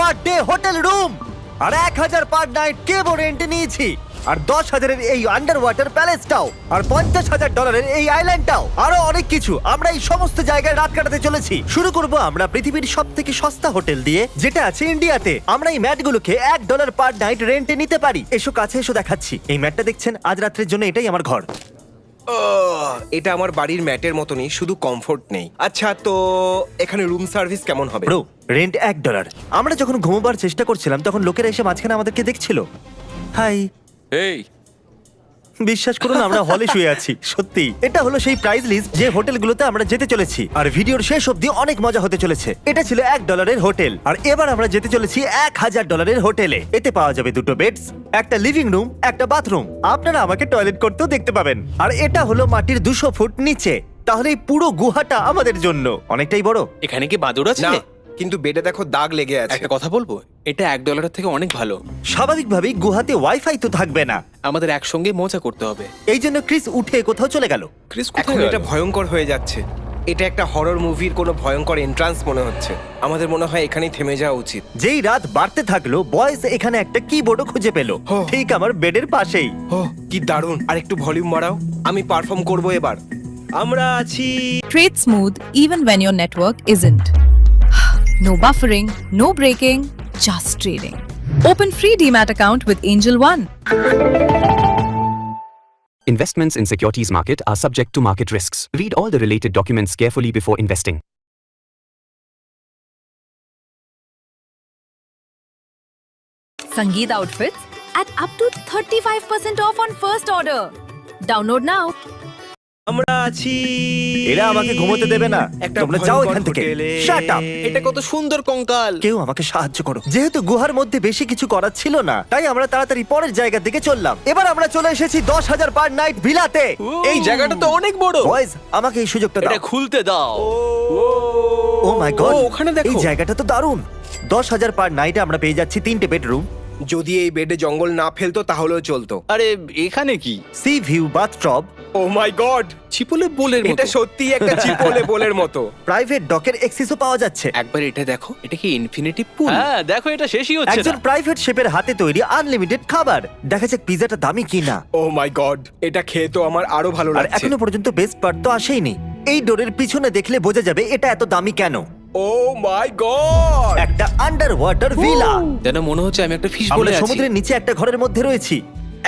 Per day hotel room, আর 1000 per night কেবল রেন্টে নিয়েছি, আর 10,000-এর এই under water প্যালেসটাও, আর $50,000 এই আইল্যান্ডটাও, আরো অনেক কিছু। আমরা এই সমস্ত জায়গায় রাত কাটাতে চলেছি। শুরু করব আমরা পৃথিবীর সব থেকে সস্তা হোটেল দিয়ে, যেটা আছে ইন্ডিয়াতে। আমরা এই ম্যাটগুলোকে $1 পার নাইট রেন্টে নিতে পারি। এসো কাছে এসো, দেখাচ্ছি। এই ম্যাটটা দেখছেন, আজ রাত্রের জন্য এটাই আমার ঘর। এটা আমার বাড়ির ম্যাটের মতনই, শুধু কমফোর্ট নেই। আচ্ছা, তো এখানে রুম সার্ভিস কেমন হবে? Bro, rent $1। আমরা যখন ঘুমোবার চেষ্টা করছিলাম তখন লোকেরা এসে মাঝখানে আমাদেরকে দেখছিল। হাই, এই বিশ্বাস করুন আমরা হলে শুয়ে আছি। সত্যি এটা হলো সেই প্রাইস লিস্ট যে হোটেলগুলোতে আমরা যেতে চলেছি, আর ভিডিওর শেষ অবধি অনেক মজা হতে চলেছে। এটা ছিল $1-এর হোটেল, আর এবার আমরা যেতে চলেছি $1,000-এর হোটেলে। এতে পাওয়া যাবে 2টো বেডস, একটা লিভিং রুম, একটা বাথরুম। আপনারা আমাকে টয়লেট করতেও দেখতে পাবেন। আর এটা হলো মাটির 200 ফুট নিচে। তাহলে এই পুরো গুহাটা আমাদের জন্য অনেকটাই বড়। এখানে কি বাদুড় আছে? না, কিন্তু বেডে দেখো দাগ লেগে আছে। একটা কথা বলবো, এটা $1 থেকে অনেক ভালো। স্বাভাবিকভাবেই গুহাতে ওয়াইফাই তো থাকবে না, আমাদের একসঙ্গে মজা করতে হবে। এই জন্য ক্রিস উঠে কোথাও চলে গেল। ক্রিস এখন কোথায় এটা গেল? ভয়ঙ্কর হয়ে যাচ্ছে। এটা একটা হরর মুভির কোনো ভয়ঙ্কর এন্ট্রান্স মনে হচ্ছে। আমাদের মনে হয় এখানেই থেমে যাওয়া উচিত। যেই রাত বাড়তে থাকলো, বয়েস এখানে একটা কিবোর্ডও খুঁজে পেল, হো। ঠিক আমার বেডের পাশেই। ও কি দারুণ! আর একটু ভলিউম বাড়াও, আমি পারফর্ম করব এবার। আমরা আছি। Trade smooth even when your network isn't. No buffering, no breaking, just trading. Open free DMAT account with Angel One. Investments in securities market are subject to market risks. Read all the related documents carefully before investing. Sangeet outfits at up to 35% off on first order. Download now. আমরা আছি। এরা আমাকে ঘুমোতে দেবে না। একটা তোমরা যাও ভয়ঙ্কর এখান থেকে। হোটেলে। Shut up! এটা কত সুন্দর কঙ্কাল। কেউ আমাকে সাহায্য করো। যেহেতু গুহার মধ্যে বেশি কিছু করার ছিল না, তাই আমরা তাড়াতাড়ি পরের জায়গার দিকে চললাম। এবার আমরা চলে এসেছি 10,000 পার নাইট ভিলাতে। এই জায়গাটা তো অনেক বড়। বয়েজ, আমাকে এই সুযোগটা এটা দাও। খুলতে দাও। ও মাই গড, ও, ওখানে দেখো। এই জায়গাটা তো দারুণ। 10,000 পার নাইটে আমরা পেয়ে যাচ্ছি 3টে বেডরুম, যদি এই বেডে জঙ্গল না ফেলতো তাহলেও চলতো। আরে এখানে কি? সি ভিউ বাথটব, ও মাই গড, চিপলে বোলের মতো। এটা সত্যিই একটা চিপোলে বোলের মতো। প্রাইভেট ডকের অ্যাক্সেসও পাওয়া যাচ্ছে। একবার এটা দেখো, এটা কি ইনফিনিটি পুল? হ্যাঁ দেখো, এটা শেষই হচ্ছে একজন না। প্রাইভেট শেফের হাতে তৈরি আনলিমিটেড খাবার। দেখা যাক পিজাটা দামি কিনা। ও মাই গড, এটা খেয়ে তো আমার আরো ভালো আর লাগছে। এখনো পর্যন্ত বেস্ট পার্ট তো আসেইনি। এই ডোরের পিছনে দেখলে বোঝা যাবে এটা এত দামি কেন। ও মাই গড, একটা আন্ডার ওয়াটার ভিলা। যেন মনে হচ্ছে আমি একটা ফিশ আমরা বলে আছি। সমুদ্রের নিচে একটা ঘরের মধ্যে রয়েছি।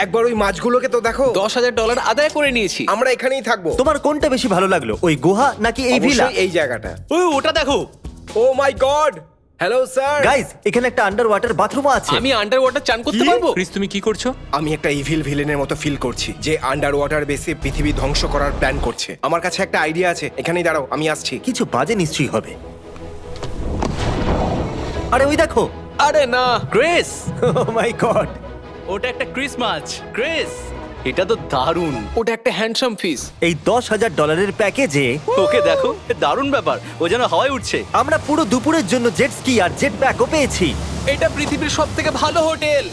একবার ওই মাছগুলোকে তো দেখো। $10,000 আদায় করে নিয়েছি। আমরা এখানেই থাকবো। তোমার কোনটা বেশি ভালো লাগলো, ওই গুহা নাকি এই ভিলা? অবশ্যই এই জায়গাটা। ওই ওটা দেখো। ও মাই গড, হ্যালো স্যার। গাইস, এখানে একটা আন্ডার ওয়াটার বাথরুমও আছে। আমি আন্ডার ওয়াটার চান করতে পারবো? ক্রিস তুমি কি করছো? আমি একটা ইভিল ভিলেনের মতো ফিল করছি, যে আন্ডার ওয়াটার বেসে পৃথিবী ধ্বংস করার প্ল্যান করছে। আমার কাছে একটা আইডিয়া আছে, এখানেই দাঁড়াও, আমি আসছি। কিছু বাজে নিশ্চয়ই হবে। আরে ওই দেখো। আরে না। ক্রিস, ও মাই গড, ওটা একটা ক্রিসমাস। ক্রিস, এটা তো দারুণ। ওটা একটা হ্যান্ডসাম ফিশ। এই $10,000 প্যাকেজে ওকে দেখো, এ দারুণ ব্যাপার। ও যেন হাওয়ায় উঠছে। আমরা পুরো দুপুরের জন্য জেট স্কি আর জেট প্যাকও পেয়েছি। এটা পৃথিবীর সবথেকে ভালো হোটেল।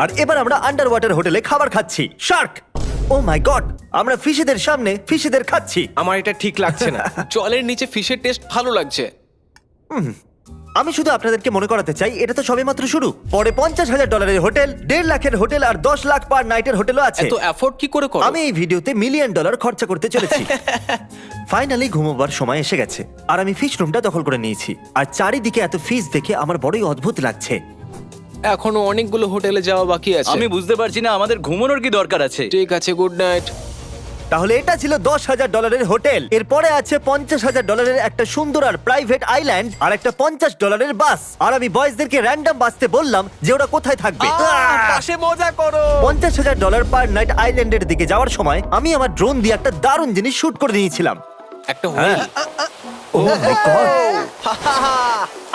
আর এবার আমরা আন্ডার ওয়াটার হোটেলে খাবার খাচ্ছি। শার্ক! ও মাই গড, আমরা ফিশেদের সামনে ফিশেদের খাচ্ছি। আমার এটা ঠিক লাগছে না। জলের নিচে ফিশের টেস্ট ভালো লাগছে। আমি শুধু আপনাদেরকে মনে করাতে চাই, এটা তো সবেমাত্র শুরু। পরে $50,000 হোটেল, 1.5 লাখের হোটেল আর 10 লাখ পার নাইটের হোটেলও আছে। এত অ্যাফোর্ড কি করে করো? আমি এই ভিডিওতে $1 মিলিয়ন খরচা করতে চলেছি। ফাইনালি ঘুমোবার সময় এসে গেছে, আর আমি ফিশ রুমটা দখল করে নিয়েছি। আর চারিদিকে এত ফিশ দেখে আমার বড়ই অদ্ভুত লাগছে। এখনো অনেকগুলো হোটেলে যাওয়া বাকি আছে। আমি বুঝতে পারছি না আমাদের ঘুমানোর কি দরকার আছে। ঠিক আছে, গুড নাইট। তাহলে এটা ছিল $10,000 হোটেল। এরপরে আছে $50,000 একটা সুন্দর আর প্রাইভেট আইল্যান্ড, আর একটা $50 বাস। আর আমি বয়েজদেরকে র্যান্ডম বাসতে বললাম যে ওরা কোথায় থাকবে। পাশে মজা করো। $50,000 পার নাইট আইল্যান্ডের দিকে যাওয়ার সময় আমি আমার ড্রোন দিয়ে একটা দারুণ জিনিস শুট করে নিয়েছিলাম। একটা হোটেল। Oh my God!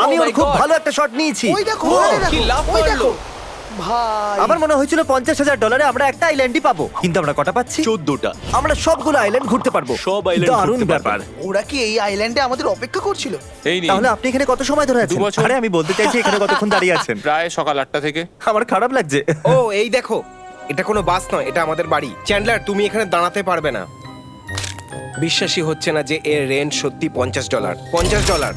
আমি Oh ওর my খুব God! ভালো একটা শট নিয়েছি। কি লাভ করলো? আমার মনে হয়েছিল $50,000 আমরা একটা আইল্যান্ডই পাবো, কিন্তু আমরা কটা পাচ্ছি? 14টা। আমরা সবগুলো আইল্যান্ড ঘুরতে পারবো। সব island দারুণ ঘুরতে পারবো। ব্যাপার। ওরা কি এই আইল্যান্ডে আমাদের অপেক্ষা করছিল? এই নিন। তাহলে আপনি এখানে কত সময় ধরে আছেন? 2 বছর। আরে আমি বলতে চাইছি এখানে কতক্ষণ দাঁড়িয়ে আছেন? প্রায় সকাল 8টা থেকে। আমার খারাপ লাগছে। ও এই দেখো, এটা কোনো বাস নয়, এটা আমাদের বাড়ি। চ্যান্ডলার, তুমি এখানে দাঁড়াতে পারবে না। বিশ্বাসই হচ্ছে না যে এর রেন্ট সত্যি $50। $50।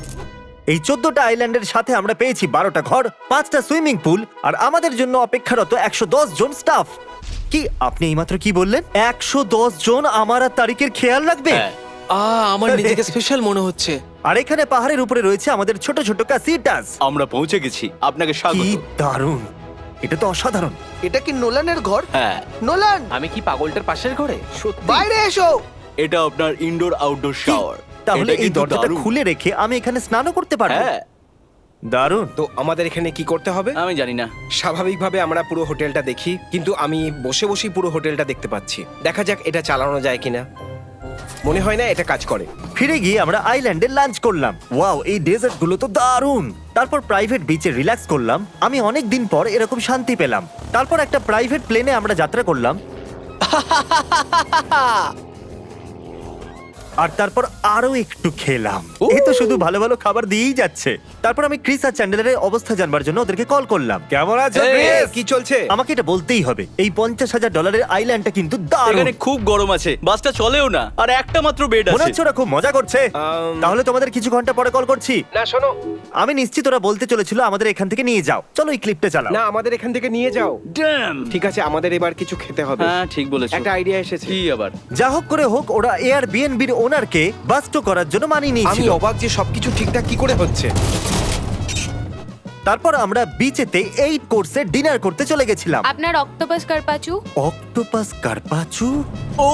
এই 14টা আইল্যান্ডের সাথে আমরা পেয়েছি 12টা ঘর, 5টা সুইমিং পুল, আর আমাদের জন্য অপেক্ষারত 110 জন স্টাফ। কি আপনি এইমাত্র কি বললেন? 110 জন আমার আর তারিখের খেয়াল রাখবে? হ্যাঁ। আমার নিজেকে স্পেশাল মনে হচ্ছে। আর এখানে পাহাড়ের উপরে রয়েছে আমাদের ছোট ছোট ক্যাসিটাস। আমরা পৌঁছে গেছি, আপনাকে কি স্বাগত। দারুণ, এটা তো অসাধারণ। এটা কি নোলানের ঘর? হ্যাঁ, নোলান, আমি কি পাগলটার পাশের ঘরে? সত্যি? বাইরে এসো। এটা আপনার ইনডোর আউটডোর শাওয়ার। তাহলে এই দরজাটা খুলে রেখে আমি এখানে স্নানও করতে পারবো? হ্যাঁ, দারুণ। তো আমাদের এখানে কি করতে হবে? আমি জানি না। স্বাভাবিকভাবে আমরা পুরো হোটেলটা দেখি, কিন্তু আমি বসে বসেই পুরো হোটেলটা দেখতে পাচ্ছি। দেখা যাক এটা চালানো যায় কিনা। মনে হয় না এটা কাজ করে। ফিরে গিয়ে আমরা আইল্যান্ডে লাঞ্চ করলাম। ওয়াও, এই ডেজার্ট গুলো তো দারুণ। তারপর প্রাইভেট বিচে রিল্যাক্স করলাম। আমি অনেক দিন পর এরকম শান্তি পেলাম। তারপর একটা প্রাইভেট প্লেনে আমরা যাত্রা করলাম। আর তারপর আরো একটু খেলাম। এই তো শুধু ভালো ভালো খাবার দিয়েই যাচ্ছে। তারপর আমি ক্রিস আর চ্যান্ডেলারের অবস্থা জানবার জন্য ওদেরকে কল করলাম। কেমন আছো এই, ক্রিস? কি চলছে? আমাকে এটা বলতেই হবে, এই $50,000 আইল্যান্ডটা কিন্তু দারুণ। এখানে খুব গরম আছে, বাসটা চলেও না, আর একটা মাত্র বেড মনে আছে। হচ্ছে ওরা খুব মজা করছে। তাহলে তোমাদের কিছু ঘন্টা পরে কল করছি। না শোনো, আমি নিশ্চিত ওরা বলতে চলেছিল আমাদের এখান থেকে নিয়ে যাও। চলো এই ক্লিপটা চালাও। না আমাদের এখান থেকে নিয়ে যাও। ড্যাম। ঠিক আছে, আমাদের এবার কিছু খেতে হবে। হ্যাঁ, ঠিক বলেছো। একটা আইডিয়া এসেছে। কি আবার? যা হোক করে হোক, ওরা এয়ারবিএনবির ওনারকে বাস্ট করার জন্য মানিয়ে আমি নিয়েছিল। অবাক যে সবকিছু ঠিকঠাক কি করে হচ্ছে। তারপর আমরা বিচেতে 8 কোর্সের ডিনার করতে চলে গেছিলাম। আপনার অক্টোপাস কারপাচু। অক্টোপাস কারপাচু। ও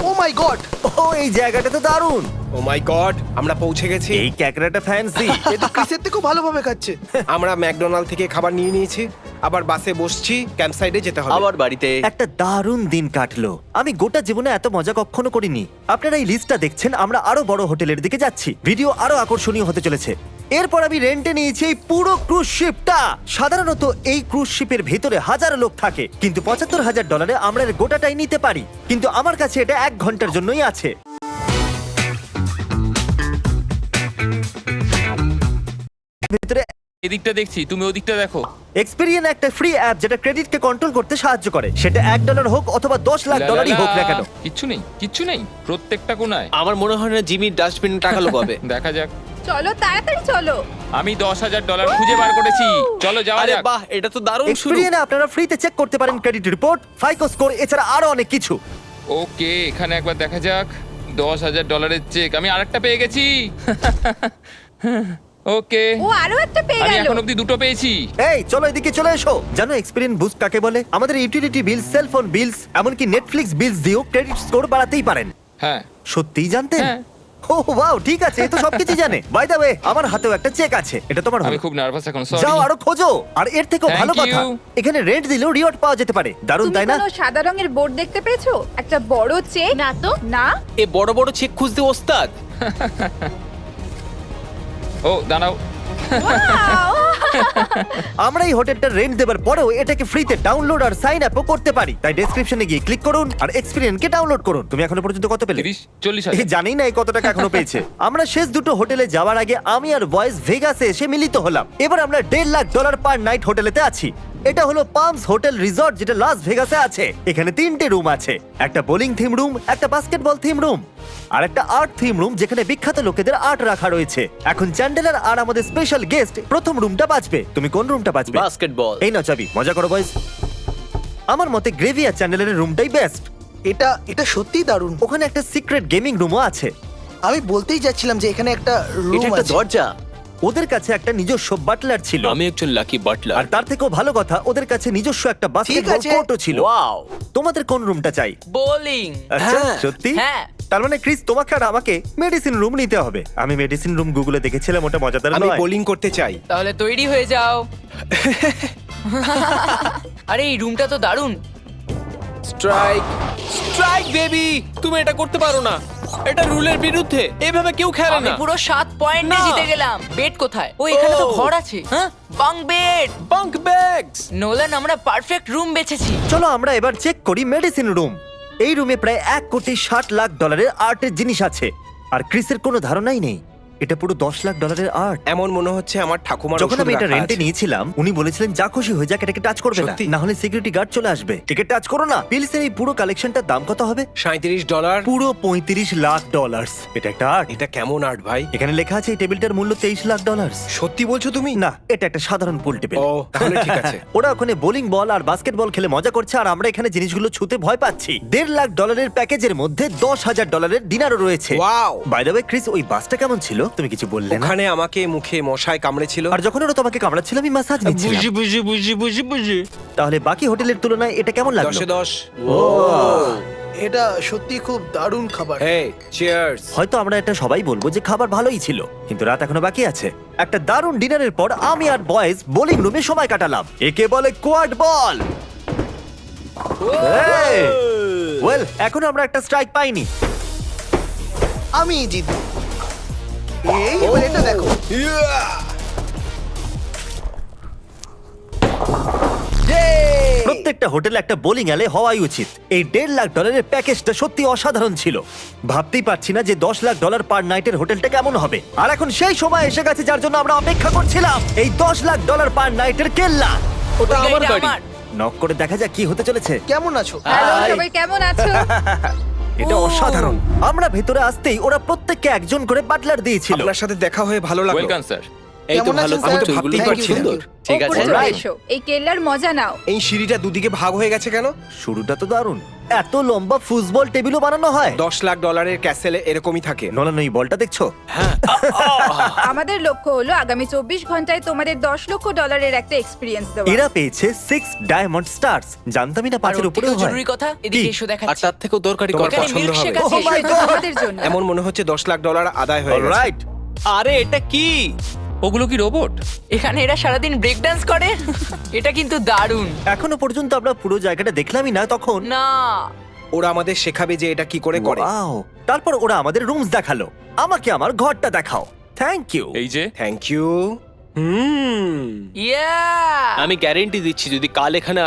ও মাই গড, ও, এই জায়গাটা তো দারুণ। ও মাই গড, আমরা পৌঁছে গেছি। এই ক্যাকড়াটা ফ্যান্সি। এ তো ক্রিসের থেকেও ভালোভাবে খাচ্ছে। আমরা ম্যাকডোনাল্ড থেকে খাবার নিয়ে নিয়েছি, আবার বাসে বসছি, ক্যাম্প সাইডে যেতে হবে। আবার বাড়িতে। একটা দারুণ দিন কাটলো। আমি গোটা জীবনে এত মজা কখনো করিনি। আপনারা এই লিস্টটা দেখছেন, আমরা আরো বড় হোটেলের দিকে যাচ্ছি। ভিডিও আরো আকর্ষণীয় হতে চলেছে। এরপর আমি রেন্টে নিয়েছি এই পুরো ক্রুজ শিপটা। সাধারণত এই ক্রুজ শিপের ভেতরে হাজার লোক থাকে, কিন্তু $75,000 আমরা এর গোটাটাই নিতে পারি। কিন্তু আমার কাছে এটা 1 ঘন্টার জন্যই আছে। ভেতরে এদিকটা দেখছি, তুমি ওদিকটা দেখো। এক্সপেরিয়েন্স একটা ফ্রি অ্যাপ যেটা ক্রেডিটকে কন্ট্রোল করতে সাহায্য করে। সেটা $1 হোক অথবা $10,00,000 হোক না কেন। কিচ্ছু নেই প্রত্যেকটা কোনায়। আমার মনে হয় না জিমির ডাস্টবিন টাকা লোকাবে। দেখা যাক। চলো তাড়াতাড়ি চলো। আমি $10,000 খুঁজে বার করেছি, চলো যাওয়া আরে যাক। বাহ, এটা তো দারুণ শুরু। এক্সপেরিয়েন্সে আপনারা ফ্রিতে চেক করতে পারেন ক্রেডিট রিপোর্ট, ফাইকো স্কোর, এছাড়া আরো অনেক কিছু। ওকে, এখানে একবার দেখা যাক। $10,000 চেক, আমি আরেকটা পেয়ে গেছি। ওকে, ও আরো একটা পেয়ে আমি গেল। এখন অব্দি 2টো পেয়েছি। এই চলো এদিকে চলে এসো। জানো এক্সপেরিয়েন্স বুস্ট কাকে বলে? আমাদের ইউটিলিটি বিল, সেলফোন বিলস, এমনকি নেটফ্লিক্স বিলস দিয়েও ক্রেডিট স্কোর বাড়াতেই পারেন। হ্যাঁ, সত্যিই জানতেন? হ্যাঁ। ও ওয়াও, ঠিক আছে, এ তো সবকিছু জানে। বাই দ্য ওয়ে, আমার হাতেও একটা চেক আছে, এটা তোমার আমি হবে। খুব নার্ভাস এখন, সরি। যাও আরো খোঁজো। আর এর থেকেও Thank ভালো কথা, you. এখানে রেন্ট দিলেও রিওয়ার্ড পাওয়া যেতে পারে। দারুণ, তুমি তাই না? কোনো সাদা রঙের বোর্ড দেখতে পেয়েছো? একটা বড় চেক। না তো না। এ বড় বড় চেক খুঁজতে ওস্তাদ। ও দাঁড়াও। Wow! আমরা এই হোটেলটা রেন্ট দেবার পরেও এটাকে ফ্রিতে ডাউনলোড আর সাইন আপও করতে পারি। তাই ডেসক্রিপশনে গিয়ে ক্লিক করুন আর এক্সপেরিয়েন্সকে ডাউনলোড করুন। তুমি এখনো পর্যন্ত কত পেলে? 30-40 জানি না এই কত টাকা এখনো পেয়েছে। আমরা শেষ দুটো হোটেলে যাওয়ার আগে আমি আর বয়েস ভেগাসে এসে মিলিত হলাম। এবার আমরা $1,50,000 পার নাইট হোটেলেতে আছি। এটা হলো পামস হোটেল রিসর্ট, যেটা লাস ভেগাসে আছে। এখানে 3টে রুম আছে, একটা বোলিং থিম রুম, একটা বাস্কেটবল থিম রুম, আর একটা আর্ট থিম রুম যেখানে বিখ্যাত লোকেদের আর্ট রাখা রয়েছে। এখন চ্যান্ডেলার আর আমাদের স্পেশাল গেস্ট প্রথম রুমটা বাঁচবে। তুমি কোন রুমটা বাঁচবে? বাস্কেটবল। এই নাও চাবি, মজা করো বয়েস। আমার মতে গ্রেভি আর চ্যান্ডেলারের রুমটাই বেস্ট। এটা সত্যিই দারুণ। ওখানে একটা সিক্রেট গেমিং রুমও আছে। আমি বলতেই যাচ্ছিলাম যে এখানে একটা এটা রুম একটা আছে। দরজা। ওদের কাছে একটা নিজস্ব বাটলার ছিল, আমি একজন লাকি আর বাটলার। তার থেকেও ভালো কথা, ওদের কাছে নিজস্ব একটা বাস্কেটবল আছে। কোর্টও ছিল। ওয়াও। তোমাদের কোন রুমটা চাই? বোলিং। আচ্ছা, হ্যাঁ। সত্যি? হ্যাঁ। তার মানে ক্রিস, তোমাকে আর আমাকে মেডিসিন রুম নিতে হবে। আমি মেডিসিন রুম গুগলে দেখেছিলাম, ওটা মজাদার আমি নয়? বোলিং করতে চাই। তাহলে তৈরি হয়ে যাও। আরে এই রুমটা তো দারুণ। Strike, strike baby. তুমি এটা করতে পারো না, এটা রুলের বিরুদ্ধে। এইভাবে কেউ খেলে আমি না। পুরো 7 পয়েন্টে না। জিতে গেলাম। বেড কোথায়? ও এখানে তো ও। ঘর আছে। হ্যাঁ, bunk bed. Bunk bags. Nolan, আমরা পারফেক্ট রুম বেছেছি। চলো আমরা এবার চেক করি মেডিসিন রুম। এই রুমে প্রায় $1,60,00,000 আর্টের জিনিস আছে, আর ক্রিসের কোনো ধারণাই নেই। এটা পুরো $10 লাখ আর্ট। এমন মনে হচ্ছে আমার ঠাকুমার যখন ওষুধ আমি এটা রাখা রেন্টে আছে। নিয়েছিলাম উনি বলেছিলেন যা খুশি হয়ে যাক এটাকে টাচ করবে না, সত্যি? না হলে সিকিউরিটি গার্ড চলে আসবে। একে টাচ করো না। পিলসের এই পুরো কালেকশনটার দাম কত হবে? $37। পুরো $35 লাখ। এটা একটা আর্ট। এটা কেমন আর্ট ভাই? এখানে লেখা আছে এই টেবিলটার মূল্য $23 লাখ। সত্যি বলছো তুমি? না, এটা একটা সাধারণ পুল টেবিল। ও তাহলে ঠিক আছে। ওরা ওখানে বোলিং বল আর বাস্কেটবল খেলে মজা করছে আর আমরা এখানে জিনিসগুলো ছুতে ভয় পাচ্ছি। $1.5 লাখ প্যাকেজের মধ্যে $10,000 ডিনারও রয়েছে। Wow! By the way Chris, ওই বাসটা কেমন ছিল? তুমি কিছু বললে না। ওখানে আমাকে মুখে মশায় কামড়েছিল। আর যখন ওরা তোমাকে কামড়াচ্ছিল আমি মাসাজ নিচ্ছিলাম। বুঝি। তাহলে বাকি হোটেলের তুলনায় এটা কেমন লাগলো? 10 এ 10। এটা সত্যি খুব দারুণ খাবার। হেই, চিয়ার্স। হয়তো আমরা এটা সবাই বলবো যে খাবার ভালোই ছিল, কিন্তু রাত এখনো বাকি আছে। একটা দারুণ ডিনারের পর আমি আর বয়েজ বোলিং রুমে সময় কাটালাম। একে বলে কোয়াড বল। ওয়েল, এখনো আমরা একটা স্ট্রাইক পাইনি। আমি জিতবো। এই এবার এটা দেখো। প্রত্যেকটা হোটেলে একটা বোলিং অ্যালে হওয়াই উচিত। এই $1.5 লাখ প্যাকেজটা সত্যি অসাধারণ ছিল। ভাবতেই পারছি না যে $10 লাখ পার নাইটের হোটেলটা কেমন হবে। আর এখন সেই সময় এসে গেছে যার জন্য আমরা অপেক্ষা করছিলাম, এই $10 লাখ পার নাইটের কেল্লা। ওটা ওই আমার গাড়িটা গাড়ি। আমার। নক করে দেখা যাক কি হতে চলেছে। কেমন আছো? Hello Hi! সবাই, কেমন আছো? এটা অসাধারণ। আমরা ভেতরে আসতেই ওরা প্রত্যেককে একজন করে বাটলার দিয়েছিল। আপনার সাথে দেখা হয়ে ভালো লাগলো। Welcome sir. এই তো কেমন ভালো, আছেন, আমি তো স্যার? ভাবতেই Thank you, পারছি না। thank you. ঠিক ওপরে আছে। চলে Alright. এসো, এই কেল্লার মজা নাও। এই সিঁড়িটা দুদিকে ভাগ হয়ে গেছে কেন? শুরুটা তো দারুণ। এত লম্বা ফুটবল টেবিলও বানানো হয়। $10 লাখ ক্যাসেলে এরকমই থাকে। নোলান, ওই বলটা দেখছো? আমাদের লক্ষ্য হলো আগামী 24 ঘন্টায় তোমাদের $10 লক্ষ একটা এক্সপিরিয়েন্স দেওয়া। এরা পেয়েছে 6 ডায়মন্ড স্টার্স। জানতামই না আর 5-এর ওর উপরেও থেকেও হয়। জরুরি কথা, এদিকে কি? এসো আর দেখাচ্ছি। তার থেকেও দরকারি তোমার কথা। এখানে পছন্দ milkshake হবে। আছে, Oh my এসো। God! তোমাদের জন্য। এমন মনে হচ্ছে $10 লাখ আদায় হয়ে গেছে। অলরাইট। আরে এটা কি? ওগুলো কি রোবট? এখানে এরা সারাদিন ব্রেক ডান্স করে। এটা কিন্তু দারুণ। এখনো পর্যন্ত আমরা পুরো জায়গাটা দেখলামই না তখন। না, ওরা আমাদের শেখাবে যে এটা কি করে করে। Wow! তারপর ওরা আমাদের রুমস দেখালো। আমাকে আমার ঘরটা দেখাও। Thank you. এই যে থ্যাংক ইউ। ইয়া আমি গ্যারেন্টি দিচ্ছি যদি কাল এখানে